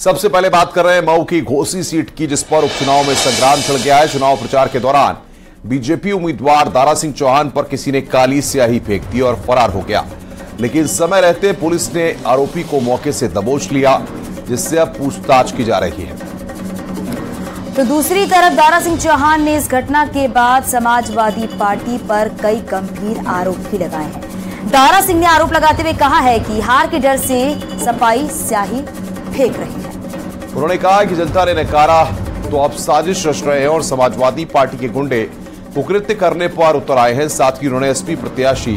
सबसे पहले बात कर रहे हैं मऊ की घोसी सीट की, जिस पर उपचुनाव में संग्राम चल गया है। चुनाव प्रचार के दौरान बीजेपी उम्मीदवार दारा सिंह चौहान पर किसी ने काली स्याही फेंक दी और फरार हो गया, लेकिन समय रहते पुलिस ने आरोपी को मौके से दबोच लिया, जिससे अब पूछताछ की जा रही है। तो दूसरी तरफ दारा सिंह चौहान ने इस घटना के बाद समाजवादी पार्टी पर कई गंभीर आरोप भी लगाए हैं। दारा सिंह ने आरोप लगाते हुए कहा है कि हार के डर से सपाई स्याही फेंक रही है। उन्होंने कहा कि जनता ने नकारा तो अब साजिश रच रहे हैं और समाजवादी पार्टी के गुंडे कुकृत्य करने पर उतर आए हैं। साथ ही उन्होंने एसपी प्रत्याशी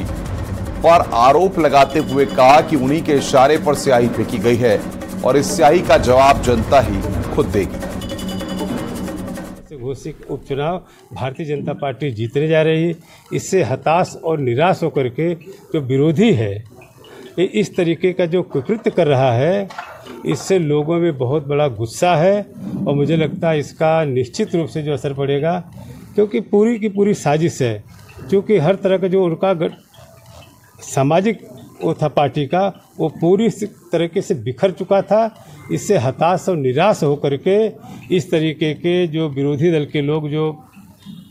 पर आरोप लगाते हुए कहा कि उन्हीं के इशारे पर स्याही फेंकी गई है और इस स्याही का जवाब जनता ही खुद देगी। घोसी उपचुनाव भारतीय जनता पार्टी जीतने जा रही है। इससे हताश और निराश होकर के जो विरोधी है ये इस तरीके का जो कुकृत्य कर रहा है, इससे लोगों में बहुत बड़ा गुस्सा है और मुझे लगता है इसका निश्चित रूप से जो असर पड़ेगा, क्योंकि पूरी की पूरी साजिश है। क्योंकि हर तरह का जो उनका सामाजिक वो था पार्टी का, वो पूरी तरीके से बिखर चुका था। इससे हताश और निराश होकर के इस तरीके के जो विरोधी दल के लोग जो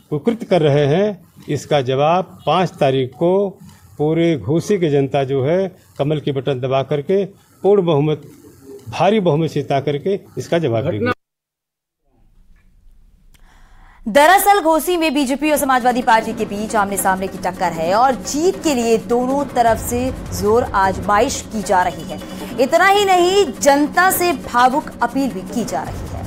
कुकृत्य कर रहे हैं, इसका जवाब 5 तारीख को पूरे घोसी की जनता जो है कमल की बटन दबा करके पूर्ण बहुमत, भारी बहुमत से जिता करके इसका जवाब देगी। दरअसल घोसी में बीजेपी और समाजवादी पार्टी के बीच आमने सामने की टक्कर है और जीत के लिए दोनों तरफ से जोर आजमाइश की जा रही है। इतना ही नहीं, जनता से भावुक अपील भी की जा रही है।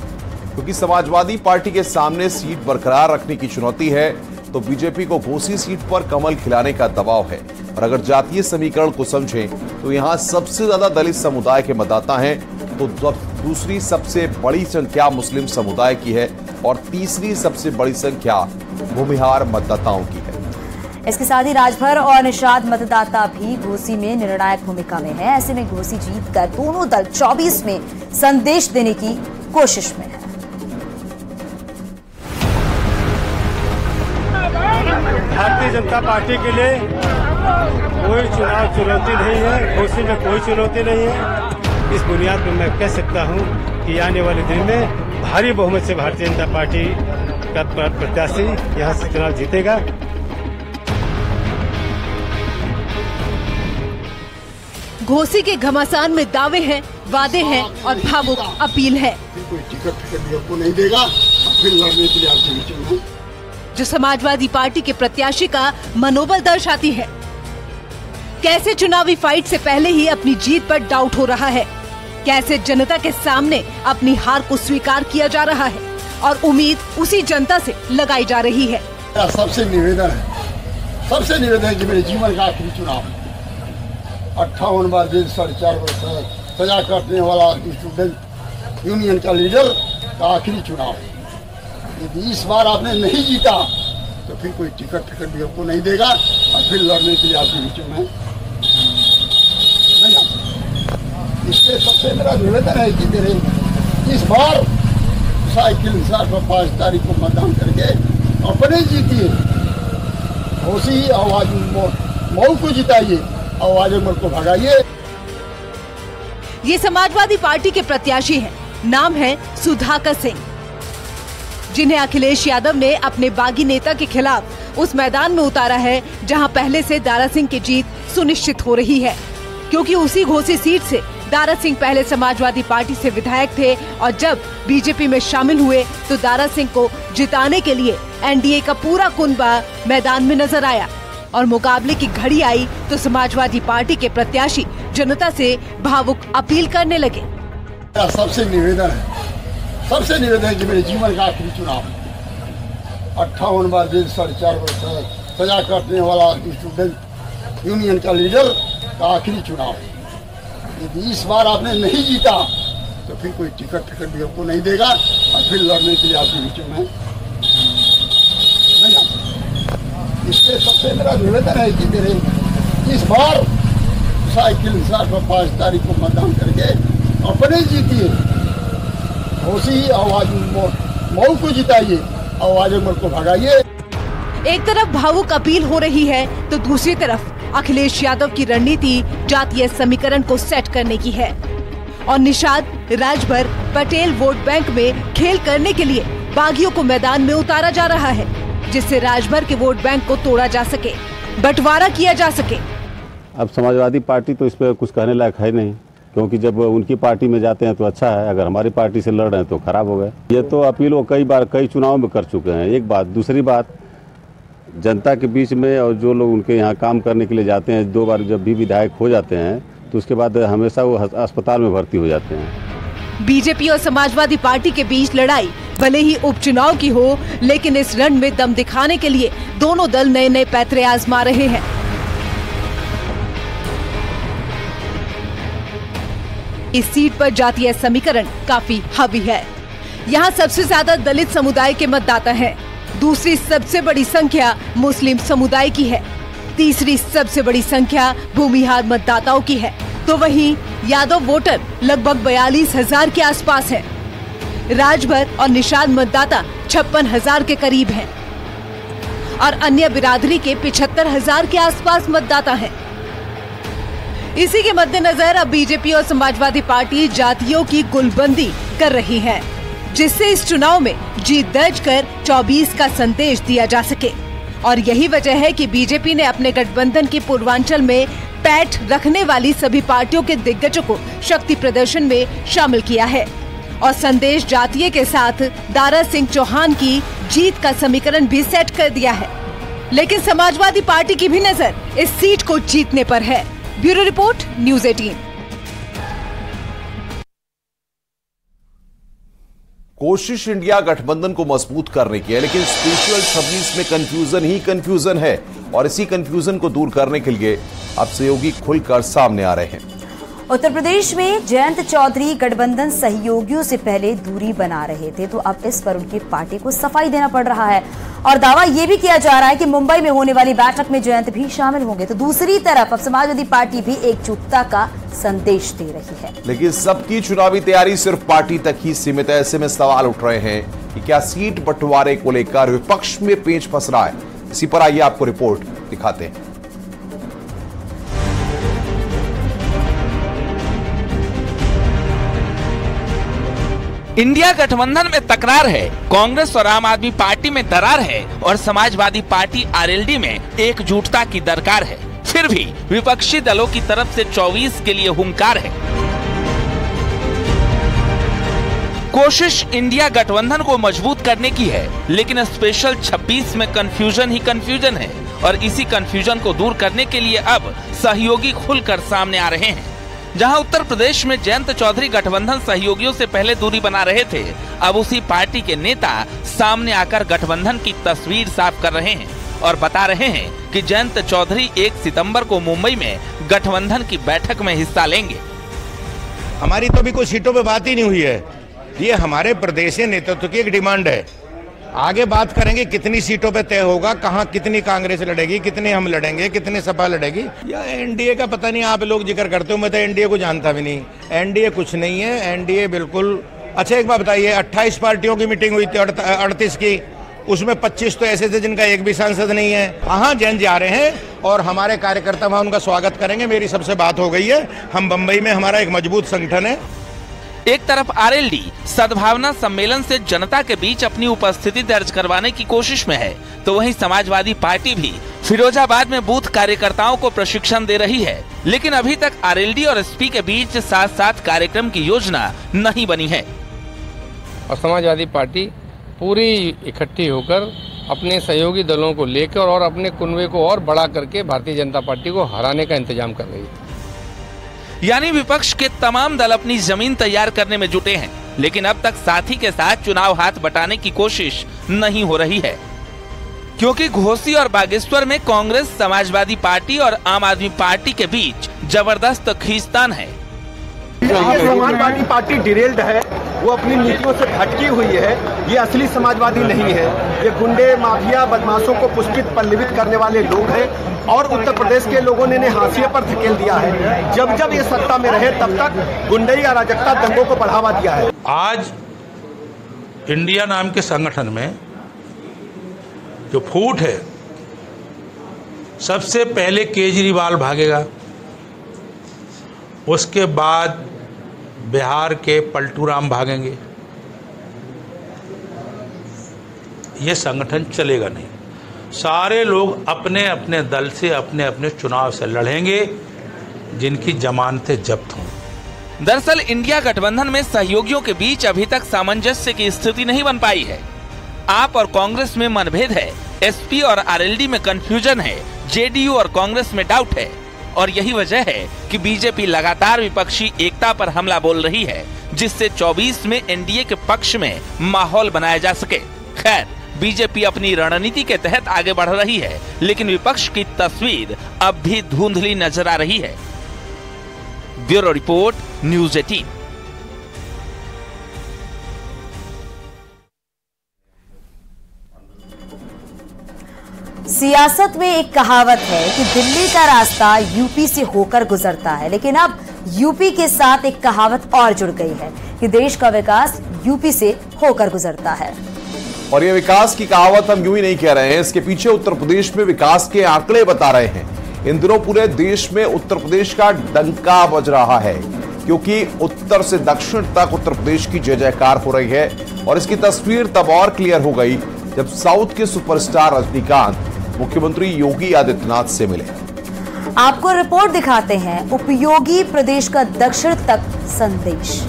क्योंकि समाजवादी पार्टी के सामने सीट बरकरार रखने की चुनौती है, तो बीजेपी को घोसी सीट पर कमल खिलाने का दबाव है। और अगर जातीय समीकरण को समझें तो यहाँ सबसे ज्यादा दलित समुदाय के मतदाता हैं, तो दूसरी सबसे बड़ी संख्या मुस्लिम समुदाय की है और तीसरी सबसे बड़ी संख्या भूमिहार मतदाताओं की है। इसके साथ ही राजभर और निषाद मतदाता भी घोसी में निर्णायक भूमिका में है। ऐसे में घोसी जीतकर दोनों दल 24 में संदेश देने की कोशिश में है। भारतीय जनता पार्टी के लिए कोई चुनाव चुनौती नहीं है, घोसी में कोई चुनौती नहीं है। इस बुनियाद पर मैं कह सकता हूं कि आने वाले दिन में भारी बहुमत से भारतीय जनता पार्टी का प्रत्याशी यहां से चुनाव जीतेगा। घोसी के घमासान में दावे हैं, वादे हैं और भावुक अपील है। कोई टिकट आपको नहीं देगा, फिर लड़ने के लिए आपके बीच में, जो समाजवादी पार्टी के प्रत्याशी का मनोबल दर्शाती है। कैसे चुनावी फाइट से पहले ही अपनी जीत पर डाउट हो रहा है, कैसे जनता के सामने अपनी हार को स्वीकार किया जा रहा है और उम्मीद उसी जनता से लगाई जा रही है। सबसे निवेदन है कि मेरे जीवन का आखिरी चुनाव, 58 बार जेल, 4.5 वर्ष सजा काटने वाला स्टूडेंट यूनियन का लीडर का आखिरी चुनाव। यदि इस बार आपने नहीं जीता तो फिर कोई टिकट भी आपको नहीं देगा और फिर लड़ने के लिए आपके बीच में नहीं आ सकता। इसलिए सबसे मेरा निवेदन है कि मेरे इस बार साइकिल पर 5 तारीख को मतदान करके अपने जीतिए, घोसी आवाज मऊ को जिताइए, आवाज उमर को भगाइए। ये समाजवादी पार्टी के प्रत्याशी हैं, नाम है सुधाकर सिंह, जिन्हें अखिलेश यादव ने अपने बागी नेता के खिलाफ उस मैदान में उतारा है जहां पहले से दारा सिंह की जीत सुनिश्चित हो रही है। क्योंकि उसी घोसी सीट से दारा सिंह पहले समाजवादी पार्टी से विधायक थे और जब बीजेपी में शामिल हुए तो दारा सिंह को जिताने के लिए एनडीए का पूरा कुनबा मैदान में नजर आया और मुकाबले की घड़ी आई तो समाजवादी पार्टी के प्रत्याशी जनता से भावुक अपील करने लगे। सबसे निवेदन है कि मेरे जीवन का आखिरी चुनाव, 58 बार जेल, 4.5 वर्ष सजा काटने वाला स्टूडेंट यूनियन का लीडर का आखिरी चुनाव। यदि इस बार आपने नहीं जीता तो फिर कोई टिकट भी आपको नहीं देगा और फिर लड़ने के लिए आपके बीच में नहीं आ सकता। इसलिए सबसे मेरा निवेदन है कि मेरे इस बार साइकिल पर 5 तारीख को मतदान करके अपने जीतिए, घोसी आवाज मऊ को जिताइए, आवाज उमर को भगाइए। एक तरफ भावुक अपील हो रही है तो दूसरी तरफ अखिलेश यादव की रणनीति जातीय समीकरण को सेट करने की है। और निषाद, राजभर, पटेल वोट बैंक में खेल करने के लिए बागियों को मैदान में उतारा जा रहा है, जिससे राजभर के वोट बैंक को तोड़ा जा सके, बंटवारा किया जा सके। अब समाजवादी पार्टी तो इस पर कुछ कहने लायक है नहीं, क्योंकि जब उनकी पार्टी में जाते हैं तो अच्छा है, अगर हमारी पार्टी से लड़ रहे हैं तो खराब हो गए। ये तो अपील वो कई बार कई चुनाव में कर चुके हैं। एक बात, दूसरी बात, जनता के बीच में और जो लोग उनके यहाँ काम करने के लिए जाते हैं, 2 बार जब भी विधायक हो जाते हैं तो उसके बाद हमेशा वो अस्पताल में भर्ती हो जाते हैं। बीजेपी और समाजवादी पार्टी के बीच लड़ाई भले ही उपचुनाव की हो, लेकिन इस रण में दम दिखाने के लिए दोनों दल नए नए पैतरे आजमा रहे हैं। इस सीट पर जातीय समीकरण काफी हावी है। यहाँ सबसे ज्यादा दलित समुदाय के मतदाता हैं। दूसरी सबसे बड़ी संख्या मुस्लिम समुदाय की है। तीसरी सबसे बड़ी संख्या भूमिहार मतदाताओं की है। तो वहीं यादव वोटर लगभग 42,000 के आसपास हैं। राजभर और निषाद मतदाता 56,000 के करीब हैं और अन्य बिरादरी के 75,000 के आसपास मतदाता हैं। इसी के मद्देनजर अब बीजेपी और समाजवादी पार्टी जातियों की गुलबंदी कर रही है, जिससे इस चुनाव में जीत दर्ज कर 24 का संदेश दिया जा सके। और यही वजह है कि बीजेपी ने अपने गठबंधन के पूर्वांचल में पैठ रखने वाली सभी पार्टियों के दिग्गजों को शक्ति प्रदर्शन में शामिल किया है और संदेश जातीय के साथ दारा सिंह चौहान की जीत का समीकरण भी सेट कर दिया है। लेकिन समाजवादी पार्टी की भी नजर इस सीट को जीतने पर है। Bureau report, news 18। कोशिश इंडिया गठबंधन को मजबूत करने की है, लेकिन स्पेशल 26 में कंफ्यूजन ही कंफ्यूजन है और इसी कंफ्यूजन को दूर करने के लिए अब सहयोगी खुलकर सामने आ रहे हैं। उत्तर प्रदेश में जयंत चौधरी गठबंधन सहयोगियों से पहले दूरी बना रहे थे, तो अब इस पर उनकी पार्टी को सफाई देना पड़ रहा है और दावा यह भी किया जा रहा है कि मुंबई में होने वाली बैठक में जयंत भी शामिल होंगे। तो दूसरी तरफ अब समाजवादी पार्टी भी एकजुटता का संदेश दे रही है। लेकिन सबकी चुनावी तैयारी सिर्फ पार्टी तक ही सीमित है। ऐसे में सवाल उठ रहे हैं कि क्या सीट बंटवारे को लेकर विपक्ष में पेंच फंस रहा है। इसी पर आइए आपको रिपोर्ट दिखाते हैं। इंडिया गठबंधन में तकरार है, कांग्रेस और आम आदमी पार्टी में दरार है और समाजवादी पार्टी आरएलडी में एकजुटता की दरकार है। फिर भी विपक्षी दलों की तरफ से 24 के लिए हुंकार है। कोशिश इंडिया गठबंधन को मजबूत करने की है, लेकिन स्पेशल 26 में कंफ्यूजन ही कंफ्यूजन है और इसी कंफ्यूजन को दूर करने के लिए अब सहयोगी खुलकर सामने आ रहे हैं। जहां उत्तर प्रदेश में जयंत चौधरी गठबंधन सहयोगियों से पहले दूरी बना रहे थे, अब उसी पार्टी के नेता सामने आकर गठबंधन की तस्वीर साफ कर रहे हैं और बता रहे हैं कि जयंत चौधरी 1 सितंबर को मुंबई में गठबंधन की बैठक में हिस्सा लेंगे। हमारी तो अभी कोई सीटों पे बात ही नहीं हुई है। ये हमारे प्रदेशीय नेतृत्व की एक डिमांड है। आगे बात करेंगे कितनी सीटों पे तय होगा, कहाँ कितनी कांग्रेस लड़ेगी, कितने हम लड़ेंगे, कितने सपा लड़ेगी। या एनडीए का पता नहीं, आप लोग जिक्र करते हो, मैं तो एनडीए को जानता भी नहीं। एनडीए कुछ नहीं है, एनडीए बिल्कुल। अच्छा एक बात बताइए, 28 पार्टियों की मीटिंग हुई थी 38 की, उसमें 25 तो ऐसे थे जिनका एक भी सांसद नहीं है। कहाँ जैन जा रहे हैं और हमारे कार्यकर्ता वहाँ उनका स्वागत करेंगे। मेरी सबसे बात हो गई है, हम बम्बई में हमारा एक मजबूत संगठन है। एक तरफ आरएलडी सद्भावना सम्मेलन से जनता के बीच अपनी उपस्थिति दर्ज करवाने की कोशिश में है, तो वहीं समाजवादी पार्टी भी फिरोजाबाद में बूथ कार्यकर्ताओं को प्रशिक्षण दे रही है। लेकिन अभी तक आरएलडी और एसपी के बीच साथ साथ कार्यक्रम की योजना नहीं बनी है और समाजवादी पार्टी पूरी इकट्ठी होकर अपने सहयोगी दलों को लेकर और अपने कुनबे को और बड़ा करके भारतीय जनता पार्टी को हराने का इंतजाम कर रही है। यानी विपक्ष के तमाम दल अपनी जमीन तैयार करने में जुटे हैं, लेकिन अब तक साथी के साथ चुनाव हाथ बटाने की कोशिश नहीं हो रही है, क्योंकि घोसी और बागेश्वर में कांग्रेस, समाजवादी पार्टी और आम आदमी पार्टी के बीच जबरदस्त खींचतान है। समाजवादी पार्टी डिरेल्ड है, वो अपनी नीतियों से भटकी हुई है। ये असली समाजवादी नहीं है, ये गुंडे, माफिया, बदमाशों को पुष्पित पल्लवित करने वाले लोग हैं और उत्तर प्रदेश के लोगों ने हाशिए पर धकेल दिया है। जब जब ये सत्ता में रहे तब तक गुंडई, अराजकता, दंगों को बढ़ावा दिया है। आज इंडिया नाम के संगठन में जो फूट है, सबसे पहले केजरीवाल भागेगा, उसके बाद बिहार के पलटू राम भागेंगे, ये संगठन चलेगा नहीं। सारे लोग अपने अपने दल से अपने अपने चुनाव से लड़ेंगे जिनकी जमानतें जब्त हों। दरअसल इंडिया गठबंधन में सहयोगियों के बीच अभी तक सामंजस्य की स्थिति नहीं बन पाई है। आप और कांग्रेस में मनभेद है, एसपी और आरएलडी में कंफ्यूजन है, जेडीयू और कांग्रेस में डाउट है और यही वजह है कि बीजेपी लगातार विपक्षी एकता पर हमला बोल रही है, जिससे 24 में एनडीए के पक्ष में माहौल बनाया जा सके। खैर, बीजेपी अपनी रणनीति के तहत आगे बढ़ रही है, लेकिन विपक्ष की तस्वीर अब भी धुंधली नजर आ रही है। Bureau report, news 18। सियासत में एक कहावत है कि दिल्ली का रास्ता यूपी से होकर गुजरता है, लेकिन अब यूपी के साथ एक कहावत और जुड़ गई है कि देश का विकास यूपी से होकर गुजरता है। और ये विकास की कहावत हम यूं ही नहीं कह रहे हैं, इसके पीछे उत्तर प्रदेश में विकास के आंकड़े बता रहे हैं। इन दिनों पूरे देश में उत्तर प्रदेश का डंका बज रहा है, क्योंकि उत्तर से दक्षिण तक उत्तर प्रदेश की जय जयकार हो रही है। और इसकी तस्वीर तब और क्लियर हो गई जब साउथ के सुपरस्टार रजनीकांत मुख्यमंत्री योगी आदित्यनाथ से मिले। आपको रिपोर्ट दिखाते हैं, उपयोगी प्रदेश का दक्षिण तक संदेश।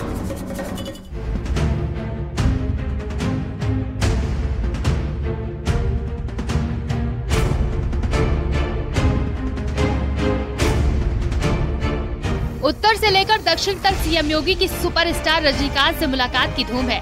उत्तर से लेकर दक्षिण तक सीएम योगी की सुपरस्टार रजनीकांत से मुलाकात की धूम है।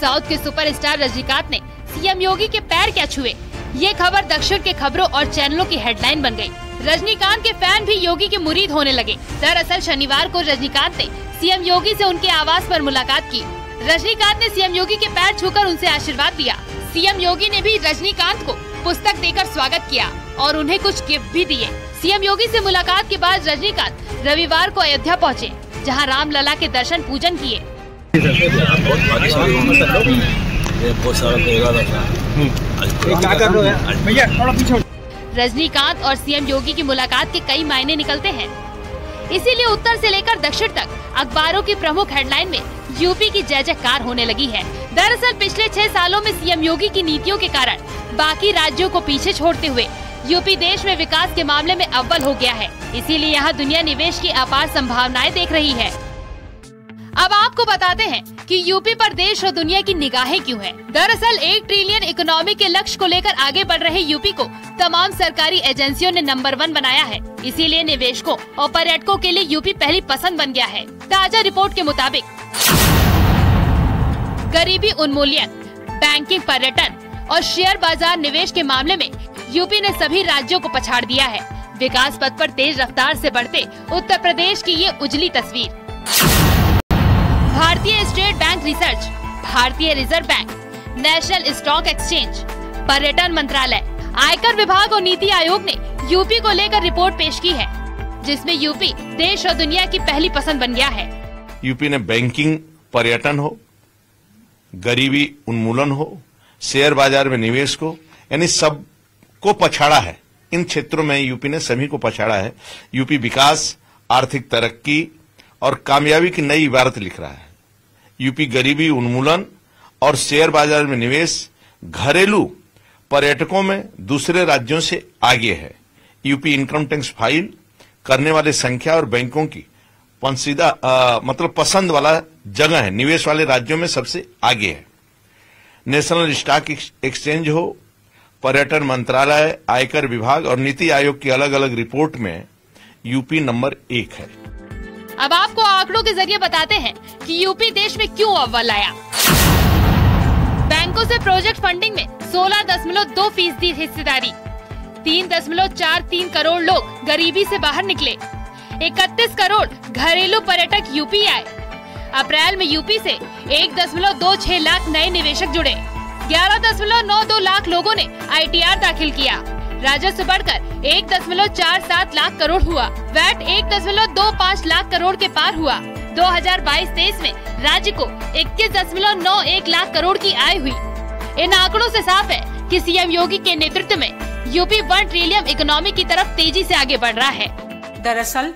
साउथ के सुपरस्टार रजनीकांत ने सीएम योगी के पैर क्या छुए, ये खबर दक्षिण के खबरों और चैनलों की हेडलाइन बन गई। रजनीकांत के फैन भी योगी के मुरीद होने लगे। दरअसल शनिवार को रजनीकांत ने सीएम योगी से उनके आवास पर मुलाकात की। रजनीकांत ने सीएम योगी के पैर छूकर उनसे आशीर्वाद दिया। सीएम योगी ने भी रजनीकांत को पुस्तक देकर स्वागत किया और उन्हें कुछ गिफ्ट भी दिए। सीएम योगी से मुलाकात के बाद रजनीकांत रविवार को अयोध्या पहुँचे, जहाँ रामलला के दर्शन पूजन किए। रजनीकांत और सीएम योगी की मुलाकात के कई मायने निकलते हैं, इसीलिए उत्तर से लेकर दक्षिण तक अखबारों की प्रमुख हेडलाइन में यूपी की जय जयकार होने लगी है। दरअसल पिछले 6 सालों में सीएम योगी की नीतियों के कारण बाकी राज्यों को पीछे छोड़ते हुए यूपी देश में विकास के मामले में अव्वल हो गया है, इसीलिए यहाँ दुनिया निवेश की अपार संभावनाएं देख रही है। अब आपको बताते हैं कि यूपी पर देश और दुनिया की निगाहें क्यों हैं। दरअसल 1 ट्रिलियन इकोनॉमी के लक्ष्य को लेकर आगे बढ़ रहे यूपी को तमाम सरकारी एजेंसियों ने नंबर 1 बनाया है, इसीलिए निवेशकों और पर्यटकों के लिए यूपी पहली पसंद बन गया है। ताजा रिपोर्ट के मुताबिक गरीबी उन्मूलन, बैंकिंग, पर्यटन और शेयर बाजार निवेश के मामले में यूपी ने सभी राज्यों को पछाड़ दिया है। विकास पथ पर तेज रफ्तार से बढ़ते उत्तर प्रदेश की ये उजली तस्वीर। भारतीय स्टेट बैंक रिसर्च, भारतीय reserve bank, national stock exchange, पर्यटन मंत्रालय, आयकर विभाग और नीति आयोग ने यूपी को लेकर रिपोर्ट पेश की है, जिसमें यूपी देश और दुनिया की पहली पसंद बन गया है। यूपी ने बैंकिंग, पर्यटन हो, गरीबी उन्मूलन हो, शेयर बाजार में निवेश को, यानी सब को पछाड़ा है। इन क्षेत्रों में यूपी ने सभी को पछाड़ा है। यूपी विकास, आर्थिक तरक्की और कामयाबी की नई इबारत लिख रहा है। यूपी गरीबी उन्मूलन और शेयर बाजार में निवेश, घरेलू पर्यटकों में दूसरे राज्यों से आगे है। यूपी इनकम टैक्स फाइल करने वाले संख्या और बैंकों की पसंद वाला जगह है, निवेश वाले राज्यों में सबसे आगे है। नेशनल स्टॉक एक्सचेंज हो, पर्यटन मंत्रालय, आयकर विभाग और नीति आयोग की अलग अलग रिपोर्ट में यूपी नंबर 1 है। अब आपको आंकड़ों के जरिए बताते हैं कि यूपी देश में क्यों अव्वल आया। बैंकों से प्रोजेक्ट फंडिंग में 16.2% हिस्सेदारी, 3.43 करोड़ लोग गरीबी से बाहर निकले, 31 करोड़ घरेलू पर्यटक यूपी आए। अप्रैल में यूपी से 1.26 लाख नए निवेशक जुड़े, 11.92 लाख लोगों ने ITR दाखिल किया, राजस्व बढ़कर 1.47 लाख करोड़ हुआ, वैट 1.25 लाख करोड़ के पार हुआ। 2022-23 में राज्य को 21.91 लाख करोड़ की आय हुई। इन आंकड़ों से साफ है कि सीएम योगी के नेतृत्व में यूपी 1 ट्रिलियन इकोनॉमी की तरफ तेजी से आगे बढ़ रहा है। दरअसल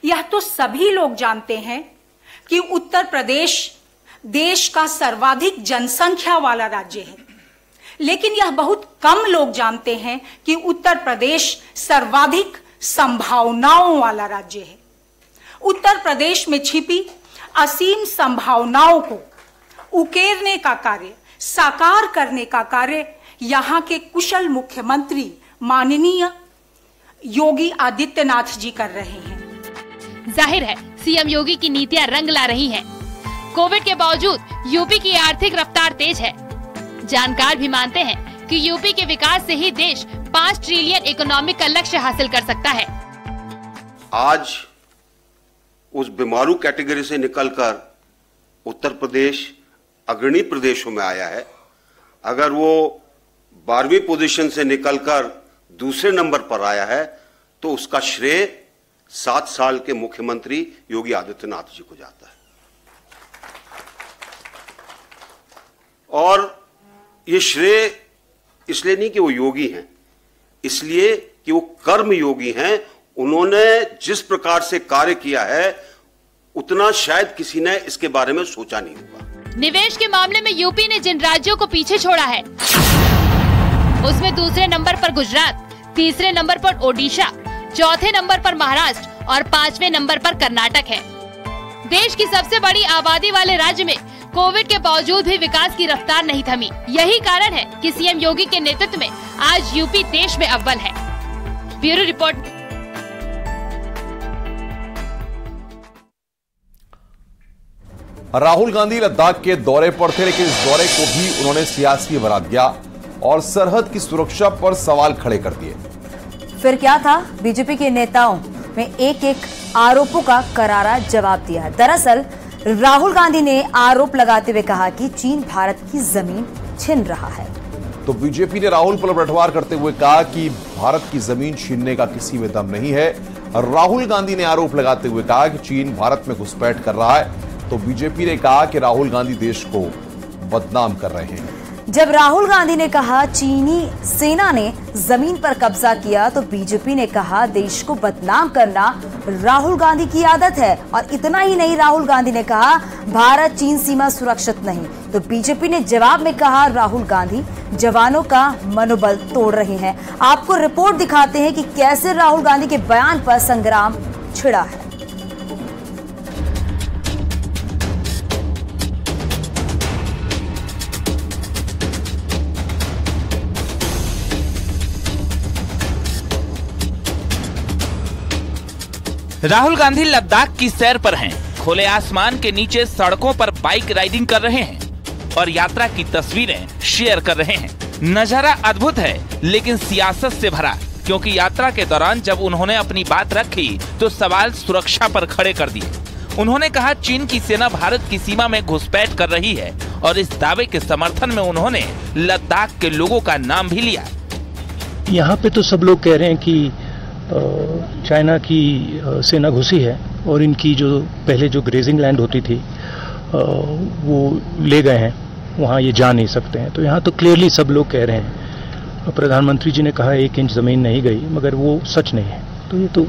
यह तो सभी लोग जानते हैं, कि उत्तर प्रदेश देश का सर्वाधिक जनसंख्या वाला राज्य है, लेकिन यह बहुत कम लोग जानते हैं कि उत्तर प्रदेश सर्वाधिक संभावनाओं वाला राज्य है। उत्तर प्रदेश में छिपी असीम संभावनाओं को उकेरने का कार्य, साकार करने का कार्य यहाँ के कुशल मुख्यमंत्री माननीय योगी आदित्यनाथ जी कर रहे हैं। जाहिर है सीएम योगी की नीतियां रंग ला रही हैं। कोविड के बावजूद यूपी की आर्थिक रफ्तार तेज है। जानकार भी मानते हैं कि यूपी के विकास से ही देश 5 ट्रिलियन इकोनॉमिक का लक्ष्य हासिल कर सकता है। आज उस बीमारू कैटेगरी से निकलकर उत्तर प्रदेश अग्रणी प्रदेशों में आया है। अगर वो 12वीं पोजीशन से निकलकर दूसरे नंबर पर आया है तो उसका श्रेय 7 साल के मुख्यमंत्री योगी आदित्यनाथ जी को जाता है। और ये श्रेय इसलिए नहीं कि वो योगी हैं, इसलिए कि वो कर्म योगी हैं। उन्होंने जिस प्रकार से कार्य किया है उतना शायद किसी ने इसके बारे में सोचा नहीं होगा। निवेश के मामले में यूपी ने जिन राज्यों को पीछे छोड़ा है उसमें दूसरे नंबर पर गुजरात, तीसरे नंबर पर ओडिशा, चौथे नंबर पर महाराष्ट्र और 5वें नंबर पर कर्नाटक है। देश की सबसे बड़ी आबादी वाले राज्य में कोविड के बावजूद भी विकास की रफ्तार नहीं थमी। यही कारण है कि सीएम योगी के नेतृत्व में आज यूपी देश में अव्वल है। Bureau report. राहुल गांधी लद्दाख के दौरे पर थे, लेकिन इस दौरे को भी उन्होंने सियासी बना दिया और सरहद की सुरक्षा पर सवाल खड़े कर दिए। फिर क्या था? बीजेपी के नेताओं में एक एक आरोपों का करारा जवाब दिया। दरअसल राहुल गांधी ने आरोप लगाते हुए कहा कि चीन भारत की जमीन छीन रहा है। तो बीजेपी ने राहुल पर पलटवार करते हुए कहा कि भारत की जमीन छीनने का किसी में दम नहीं है। राहुल गांधी ने आरोप लगाते हुए कहा कि चीन भारत में घुसपैठ कर रहा है। तो बीजेपी ने कहा कि राहुल गांधी देश को बदनाम कर रहे हैं। जब राहुल गांधी ने कहा चीनी सेना ने जमीन पर कब्जा किया तो बीजेपी ने कहा देश को बदनाम करना राहुल गांधी की आदत है। और इतना ही नहीं, राहुल गांधी ने कहा भारत चीन सीमा सुरक्षित नहीं। तो बीजेपी ने जवाब में कहा राहुल गांधी जवानों का मनोबल तोड़ रहे हैं। आपको रिपोर्ट दिखाते हैं कि कैसे राहुल गांधी के बयान पर संग्राम छिड़ा है। राहुल गांधी लद्दाख की सैर पर हैं, खुले आसमान के नीचे सड़कों पर बाइक राइडिंग कर रहे हैं और यात्रा की तस्वीरें शेयर कर रहे हैं। नजारा अद्भुत है लेकिन सियासत से भरा, क्योंकि यात्रा के दौरान जब उन्होंने अपनी बात रखी तो सवाल सुरक्षा पर खड़े कर दिए। उन्होंने कहा चीन की सेना भारत की सीमा में घुसपैठ कर रही है और इस दावे के समर्थन में उन्होंने लद्दाख के लोगों का नाम भी लिया। यहाँ पे तो सब लोग कह रहे हैं कि चाइना की सेना घुसी है और इनकी जो पहले जो ग्रेजिंग लैंड होती थी वो ले गए हैं, वहाँ ये जा नहीं सकते हैं। तो यहाँ तो क्लियरली सब लोग कह रहे हैं। प्रधानमंत्री जी ने कहा 1 इंच जमीन नहीं गई, मगर वो सच नहीं है। तो ये तो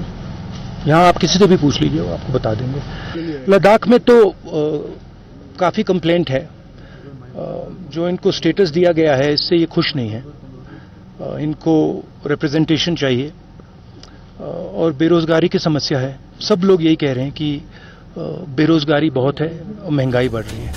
यहाँ आप किसी से भी पूछ लीजिए, वो आपको बता देंगे। लद्दाख में तो काफ़ी कंप्लेंट है। जो इनको स्टेटस दिया गया है इससे ये खुश नहीं है। इनको रिप्रेजेंटेशन चाहिए और बेरोजगारी की समस्या है। सब लोग यही कह रहे हैं कि बेरोजगारी बहुत है और महंगाई बढ़ रही है।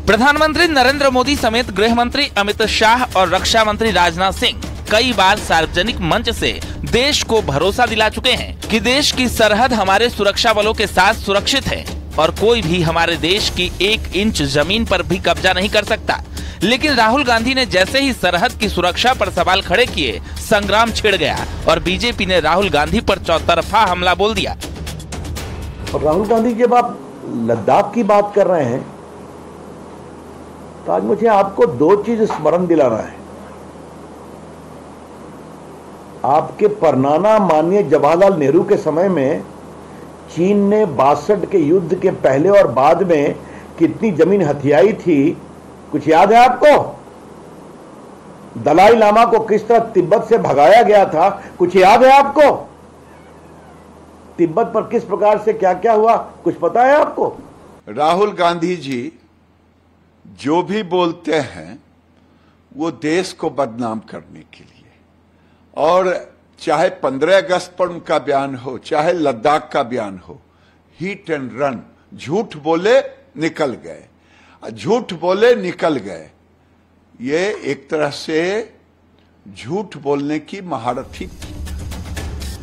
प्रधानमंत्री नरेंद्र मोदी समेत गृह मंत्री अमित शाह और रक्षा मंत्री राजनाथ सिंह कई बार सार्वजनिक मंच से देश को भरोसा दिला चुके हैं कि देश की सरहद हमारे सुरक्षा बलों के साथ सुरक्षित है और कोई भी हमारे देश की 1 इंच जमीन पर भी कब्जा नहीं कर सकता। लेकिन राहुल गांधी ने जैसे ही सरहद की सुरक्षा पर सवाल खड़े किए, संग्राम छिड़ गया और बीजेपी ने राहुल गांधी पर चौतरफा हमला बोल दिया। और राहुल गांधी जब आप लद्दाख की बात कर रहे हैं तो आज मुझे आपको 2 चीज स्मरण दिलाना है। आपके परनाना माननीय जवाहरलाल नेहरू के समय में चीन ने 62 के युद्ध के पहले और बाद में कितनी जमीन हथियाई थी, कुछ याद है आपको? दलाई लामा को किस तरह तिब्बत से भगाया गया था, कुछ याद है आपको? तिब्बत पर किस प्रकार से क्या क्या हुआ, कुछ पता है आपको? राहुल गांधी जी जो भी बोलते हैं वो देश को बदनाम करने के लिए, और चाहे 15 अगस्त पर उनका बयान हो, चाहे लद्दाख का बयान हो, हिट एंड रन, झूठ बोले निकल गए, झूठ बोले निकल गए। ये एक तरह से झूठ बोलने की महारत ही थी।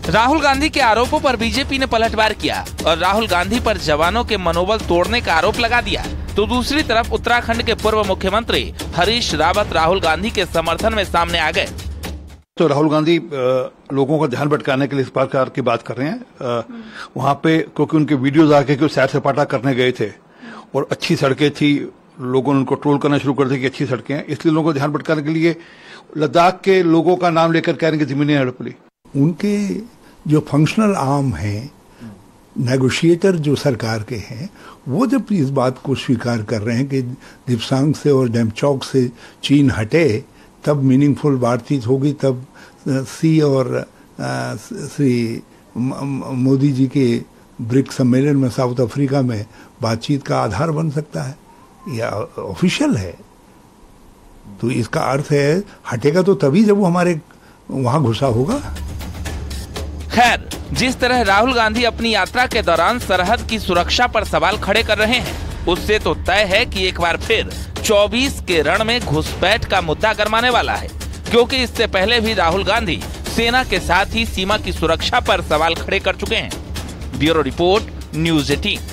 राहुल गांधी के आरोपों पर बीजेपी ने पलटवार किया और राहुल गांधी पर जवानों के मनोबल तोड़ने का आरोप लगा दिया। तो दूसरी तरफ उत्तराखंड के पूर्व मुख्यमंत्री हरीश रावत राहुल गांधी के समर्थन में सामने आ गए। तो राहुल गांधी लोगों का ध्यान भटकाने के लिए इस प्रकार की बात कर रहे हैं। वहां पे क्योंकि उनके वीडियोज आके कि सैर सपाटा करने गए थे और अच्छी सड़कें थी, लोगों ने उनको ट्रोल करना शुरू कर दिया कि अच्छी सड़कें हैं, इसलिए लोगों को ध्यान भटकाने के लिए लद्दाख के लोगों का नाम लेकर कह रहे हैं कि जमीनें हड़प ली। उनके जो फंक्शनल आर्म हैं, नेगोशिएटर जो सरकार के हैं, वो जब इस बात को स्वीकार कर रहे हैं कि दिप्सांग से और डेमचौक से चीन हटे तब मीनिंगफुल बातचीत होगी, तब सी और श्री मोदी जी के ब्रिक सम्मेलन में साउथ अफ्रीका में बातचीत का आधार बन सकता है, या ऑफिशियल है। तो इसका अर्थ है हटेगा तो तभी जब वो हमारे वहां घुसा होगा। खैर, जिस तरह राहुल गांधी अपनी यात्रा के दौरान सरहद की सुरक्षा पर सवाल खड़े कर रहे हैं, उससे तो तय है कि एक बार फिर 24 के रण में घुसपैठ का मुद्दा गरमाने वाला है, क्योंकि इससे पहले भी राहुल गांधी सेना के साथ ही सीमा की सुरक्षा पर सवाल खड़े कर चुके हैं। Bureau report, news 18।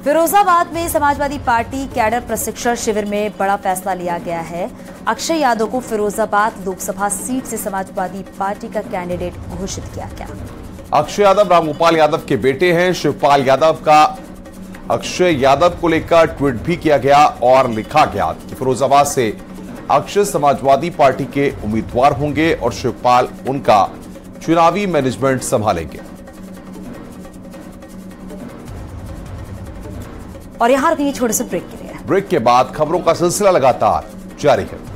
फिरोजाबाद में समाजवादी पार्टी कैडर प्रशिक्षण शिविर में बड़ा फैसला लिया गया है। अक्षय यादव को फिरोजाबाद लोकसभा सीट से समाजवादी पार्टी का कैंडिडेट घोषित किया गया। अक्षय यादव रामगोपाल यादव के बेटे हैं। शिवपाल यादव का अक्षय यादव को लेकर ट्वीट भी किया गया और लिखा गया कि फिरोजाबाद से अक्षय समाजवादी पार्टी के उम्मीदवार होंगे और शिवपाल उनका चुनावी मैनेजमेंट संभालेंगे। और यहां रुकिए छोटे से ब्रेक के लिए। ब्रेक के बाद खबरों का सिलसिला लगातार जारी है।